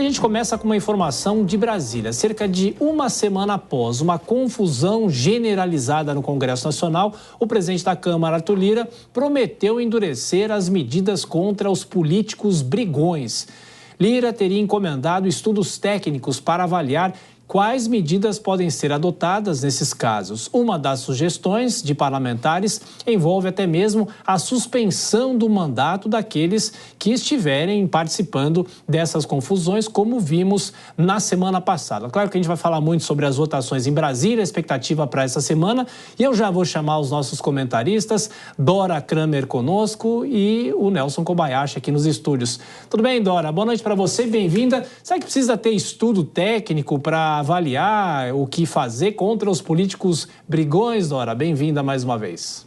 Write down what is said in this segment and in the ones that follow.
gente começa com uma informação de Brasília. Cerca de uma semana após uma confusão generalizada no Congresso Nacional, o presidente da Câmara, Arthur Lira, prometeu endurecer as medidas contra os políticos brigões. Lira teria encomendado estudos técnicos para avaliar quais medidas podem ser adotadas nesses casos. Uma das sugestões de parlamentares envolve até mesmo a suspensão do mandato daqueles que estiverem participando dessas confusões, como vimos na semana passada. Claro que a gente vai falar muito sobre as votações em Brasília, a expectativa para essa semana, e eu já vou chamar os nossos comentaristas, Dora Kramer conosco e o Nelson Kobayashi aqui nos estúdios. Tudo bem, Dora? Boa noite para você, bem-vinda. Será que precisa ter estudo técnico para avaliar o que fazer contra os políticos brigões, Dora? Bem-vinda mais uma vez.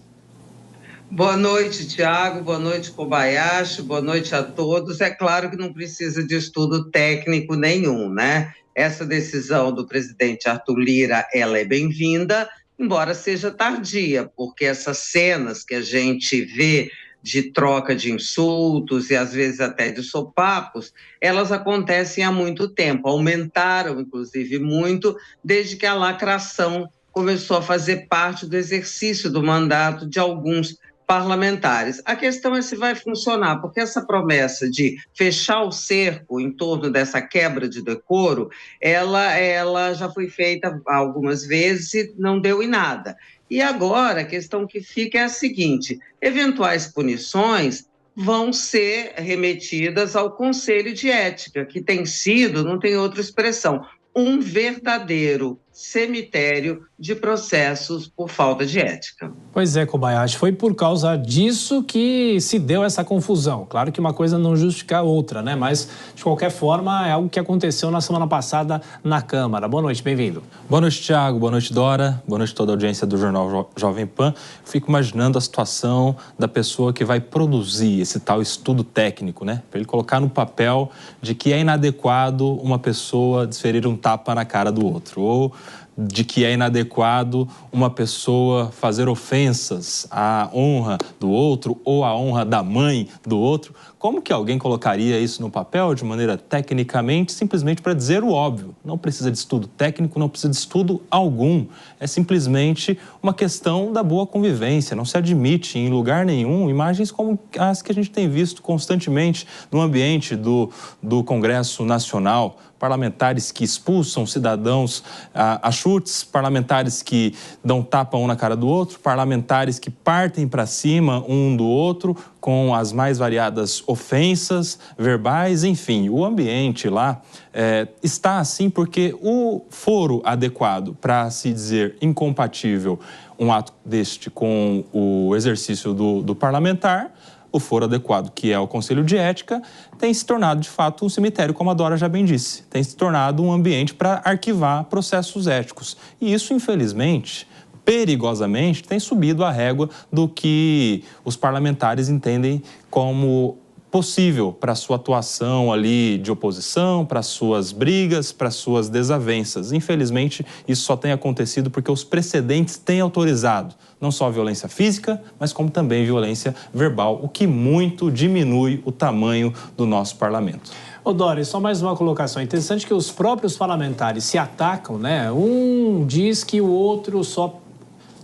Boa noite, Tiago. Boa noite, Kobayashi. Boa noite a todos. É claro que não precisa de estudo técnico nenhum, né? Essa decisão do presidente Arthur Lira, ela é bem-vinda, embora seja tardia, porque essas cenas que a gente vê de troca de insultos e às vezes até de sopapos, elas acontecem há muito tempo, aumentaram inclusive muito desde que a lacração começou a fazer parte do exercício do mandato de alguns parlamentares. A questão é se vai funcionar, porque essa promessa de fechar o cerco em torno dessa quebra de decoro, ela já foi feita algumas vezes e não deu em nada. E agora a questão que fica é a seguinte: eventuais punições vão ser remetidas ao Conselho de Ética, que tem sido, não tem outra expressão, um verdadeiro cemitério de processos por falta de ética. Pois é, Kobayashi, foi por causa disso que se deu essa confusão. Claro que uma coisa não justifica a outra, né? Mas, de qualquer forma, é algo que aconteceu na semana passada na Câmara. Boa noite, bem-vindo. Boa noite, Tiago. Boa noite, Dora. Boa noite a toda a audiência do Jornal Jovem Pan. Eu fico imaginando a situação da pessoa que vai produzir esse tal estudo técnico, né? Para ele colocar no papel de que é inadequado uma pessoa desferir um tapa na cara do outro, ou de que é inadequado uma pessoa fazer ofensas à honra do outro ou à honra da mãe do outro. Como que alguém colocaria isso no papel de maneira tecnicamente, simplesmente para dizer o óbvio? Não precisa de estudo técnico, não precisa de estudo algum. É simplesmente uma questão da boa convivência. Não se admite em lugar nenhum imagens como as que a gente tem visto constantemente no ambiente do Congresso Nacional. Parlamentares que expulsam cidadãos a chutes, parlamentares que dão tapa um na cara do outro, parlamentares que partem para cima um do outro com as mais variadas ofensas verbais, enfim. O ambiente lá está assim porque o foro adequado para se dizer incompatível um ato deste com o exercício do parlamentar, o foro adequado, que é o Conselho de Ética, tem se tornado, de fato, um cemitério, como a Dora já bem disse. Tem se tornado um ambiente para arquivar processos éticos. E isso, infelizmente, perigosamente, tem subido a régua do que os parlamentares entendem como possível para a sua atuação ali de oposição, para suas brigas, para suas desavenças. Infelizmente, isso só tem acontecido porque os precedentes têm autorizado não só a violência física, mas como também violência verbal, o que muito diminui o tamanho do nosso parlamento. Ô Dori, só mais uma colocação. Interessante que os próprios parlamentares se atacam, né? Um diz que o outro só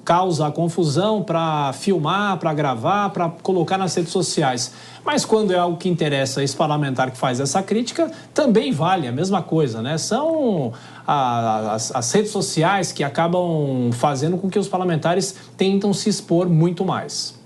causa a confusão para filmar, para gravar, para colocar nas redes sociais. Mas quando é algo que interessa esse parlamentar que faz essa crítica, também vale a mesma coisa, né? São as redes sociais que acabam fazendo com que os parlamentares tentam se expor muito mais.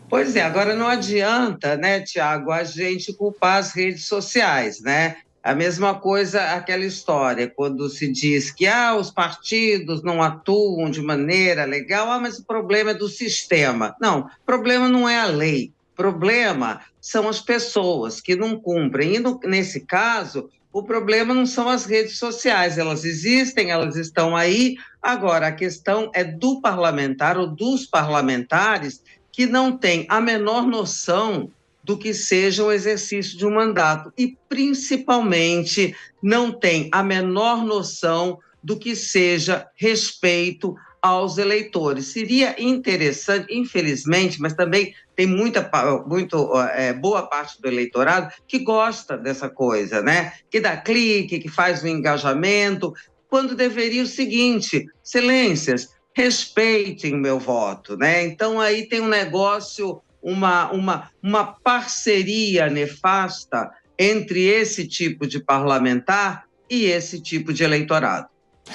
Pois é, agora não adianta, né, Tiago, a gente culpar as redes sociais, né? A mesma coisa, aquela história, quando se diz que os partidos não atuam de maneira legal, mas o problema é do sistema. Não, o problema não é a lei, o problema são as pessoas que não cumprem. E nesse caso, o problema não são as redes sociais, elas existem, elas estão aí. Agora, a questão é do parlamentar ou dos parlamentares que não tem a menor noção do que seja o exercício de um mandato e, principalmente, não tem a menor noção do que seja respeito aos eleitores. Seria interessante, infelizmente, mas também tem boa parte do eleitorado que gosta dessa coisa, né? Que dá clique, que faz o engajamento, quando deveria o seguinte: excelências, respeitem o meu voto, né? Então aí tem um negócio, uma parceria nefasta entre esse tipo de parlamentar e esse tipo de eleitorado.